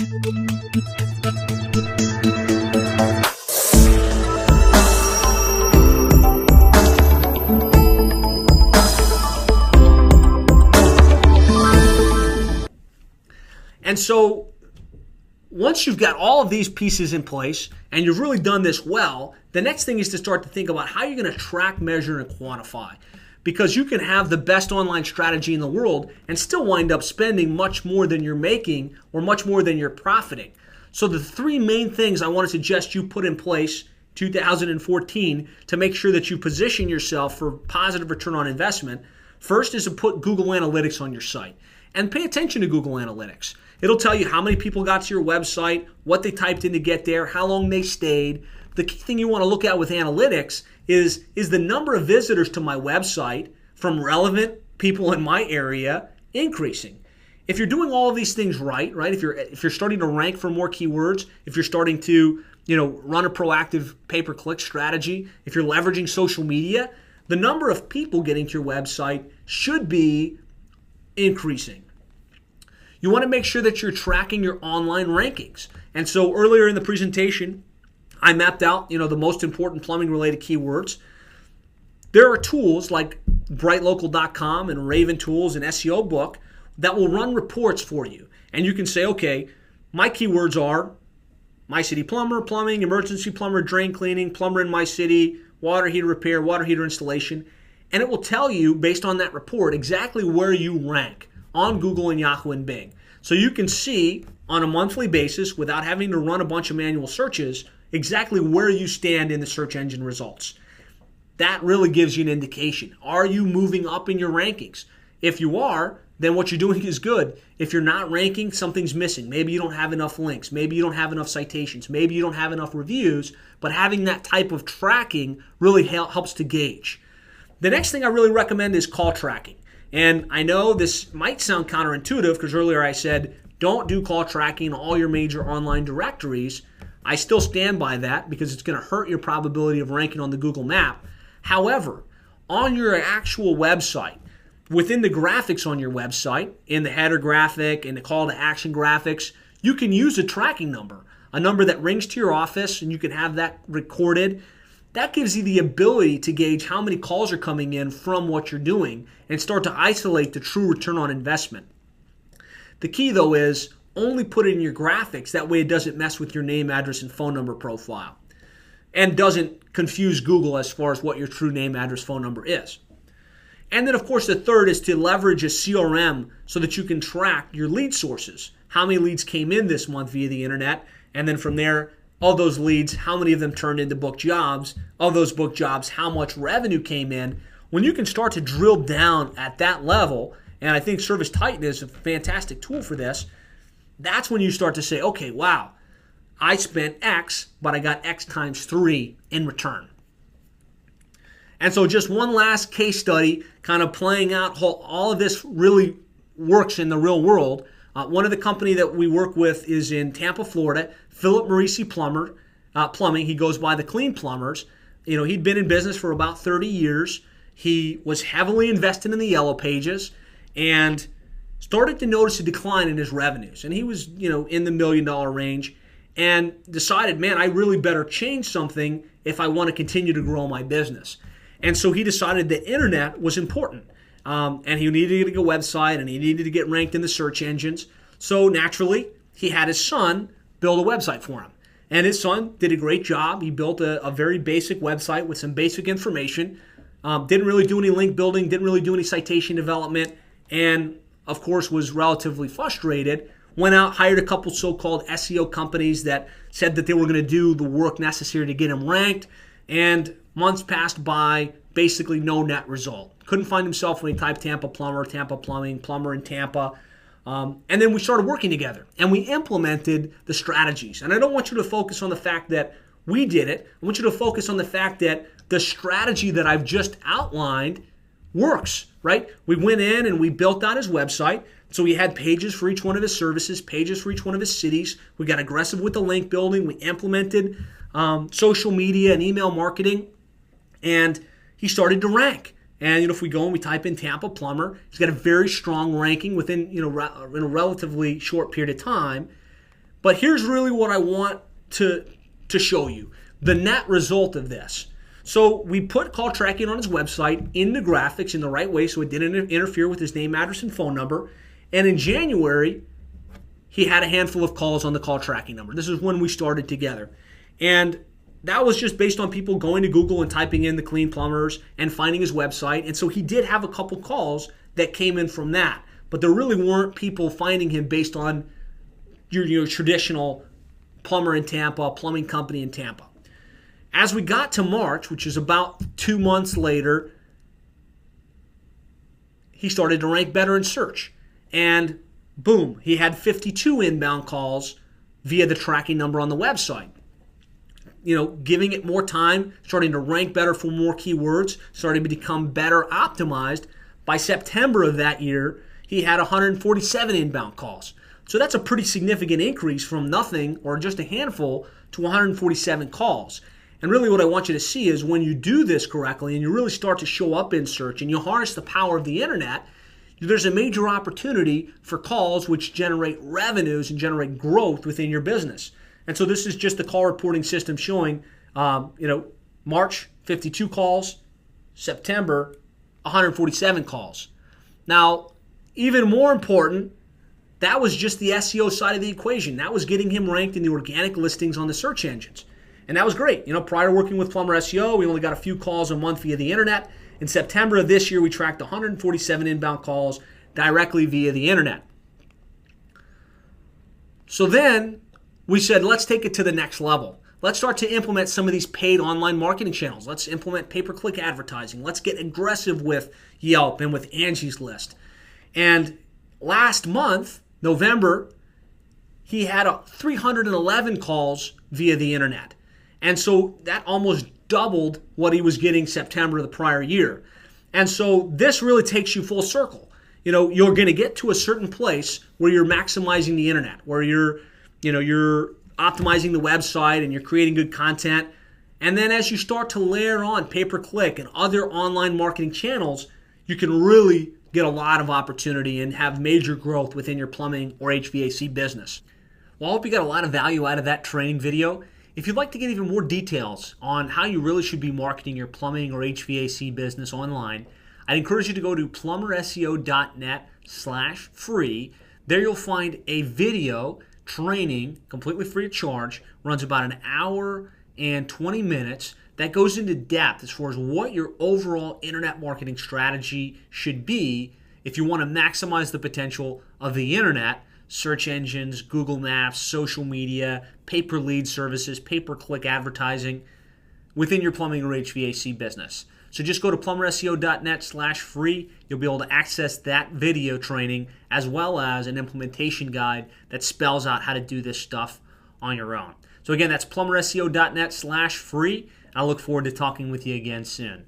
And so once you've got all of these pieces in place and you've really done this well, the next thing is to start to think about how you're going to track, measure, and quantify. Because you can have the best online strategy in the world and still wind up spending much more than you're making or much more than you're profiting. So the three main things I want to suggest you put in place 2014 to make sure that you position yourself for positive return on investment. First is to put Google Analytics on your site and pay attention to Google Analytics. It'll tell you how many people got to your website, what they typed in to get there, how long they stayed. The key thing you want to look at with analytics is the number of visitors to my website from relevant people in my area increasing. If you're doing all of these things right, if you're starting to rank for more keywords, if you're starting to, run a proactive pay-per-click strategy, if you're leveraging social media, the number of people getting to your website should be increasing. You want to make sure that you're tracking your online rankings. And so earlier in the presentation, I mapped out, the most important plumbing-related keywords. There are tools like brightlocal.com and Raven Tools and SEO Book that will run reports for you. And you can say, okay, my keywords are my city plumber, plumbing, emergency plumber, drain cleaning, plumber in my city, water heater repair, water heater installation. And it will tell you, based on that report, exactly where you rank on Google and Yahoo and Bing. So you can see on a monthly basis, without having to run a bunch of manual searches, exactly where you stand in the search engine results. That really gives you an indication. Are you moving up in your rankings? If you are, then what you're doing is good. If you're not ranking, something's missing. Maybe you don't have enough links. Maybe you don't have enough citations. Maybe you don't have enough reviews. But having that type of tracking really helps to gauge. The next thing I really recommend is call tracking. And I know this might sound counterintuitive because earlier I said don't do call tracking in all your major online directories. I still stand by that because it's going to hurt your probability of ranking on the Google map. However, on your actual website, within the graphics on your website, in the header graphic, in the call to action graphics, you can use a tracking number, a number that rings to your office, and you can have that recorded. That gives you the ability to gauge how many calls are coming in from what you're doing and start to isolate the true return on investment. The key, though, is only put it in your graphics. That way it doesn't mess with your name, address, and phone number profile and doesn't confuse Google as far as what your true name, address, phone number is. And then, of course, the third is to leverage a CRM so that you can track your lead sources. How many leads came in this month via the internet? And then from there, of those leads, how many of them turned into booked jobs? Of those booked jobs, how much revenue came in? When you can start to drill down at that level, and I think Service Titan is a fantastic tool for this, that's when you start to say, okay, wow, I spent X, but I got X times 3 in return. And so just one last case study, kind of playing out how all of this really works in the real world. One of the company that we work with is in Tampa, Florida, Philip Marisi Plumbing. He goes by the Clean Plumbers. He'd been in business for about 30 years. He was heavily invested in the Yellow Pages and started to notice a decline in his revenues. And he was, in the $1 million range and decided, man, I really better change something if I want to continue to grow my business. And so he decided the internet was important. And he needed to get a website and he needed to get ranked in the search engines. So naturally, he had his son build a website for him. And his son did a great job. He built a very basic website with some basic information. Didn't really do any link building, didn't really do any citation development, and of course was relatively frustrated. Went out, hired a couple so-called SEO companies that said that they were going to do the work necessary to get him ranked. And months passed by, basically no net result. Couldn't find himself when he typed Tampa Plumber, Tampa Plumbing, Plumber in Tampa. And then we started working together and we implemented the strategies. And I don't want you to focus on the fact that we did it. I want you to focus on the fact that the strategy that I've just outlined works, right? We went in and we built out his website. So we had pages for each one of his services, pages for each one of his cities. We got aggressive with the link building. We implemented social media and email marketing. And he started to rank. And if we go and we type in Tampa Plumber, he's got a very strong ranking within in a relatively short period of time. But here's really what I want to show you, the net result of this. So we put call tracking on his website in the graphics in the right way so it didn't interfere with his name, address, and phone number. And in January, he had a handful of calls on the call tracking number. This is when we started together. And that was just based on people going to Google and typing in the clean plumbers and finding his website. And so he did have a couple calls that came in from that. But there really weren't people finding him based on your traditional plumber in Tampa, plumbing company in Tampa. As we got to March, which is about 2 months later, he started to rank better in search. And boom, he had 52 inbound calls via the tracking number on the website. Giving it more time, starting to rank better for more keywords, starting to become better optimized. By September of that year, he had 147 inbound calls. So that's a pretty significant increase from nothing or just a handful to 147 calls. And really what I want you to see is when you do this correctly and you really start to show up in search and you harness the power of the internet, there's a major opportunity for calls which generate revenues and generate growth within your business. And so this is just the call reporting system showing, March, 52 calls, September, 147 calls. Now, even more important, that was just the SEO side of the equation. That was getting him ranked in the organic listings on the search engines. And that was great. Prior to working with Plumber SEO, we only got a few calls a month via the internet. In September of this year, we tracked 147 inbound calls directly via the internet. So then we said, let's take it to the next level. Let's start to implement some of these paid online marketing channels. Let's implement pay-per-click advertising. Let's get aggressive with Yelp and with Angie's List. And last month, November, he had 311 calls via the internet. And so that almost doubled what he was getting September of the prior year. And so this really takes you full circle. You're going to get to a certain place where you're maximizing the internet, where you're optimizing the website and you're creating good content. And then as you start to layer on pay-per-click and other online marketing channels, you can really get a lot of opportunity and have major growth within your plumbing or HVAC business. Well, I hope you got a lot of value out of that training video. If you'd like to get even more details on how you really should be marketing your plumbing or HVAC business online, I'd encourage you to go to plumberseo.net/free. There you'll find a video training, completely free of charge, runs about an hour and 20 minutes, that goes into depth as far as what your overall internet marketing strategy should be if you want to maximize the potential of the internet, search engines, Google Maps, social media, pay-per-lead services, pay-per-click advertising within your plumbing or HVAC business. So just go to plumberseo.net/free. You'll be able to access that video training as well as an implementation guide that spells out how to do this stuff on your own. So again, that's plumberseo.net/free. I look forward to talking with you again soon.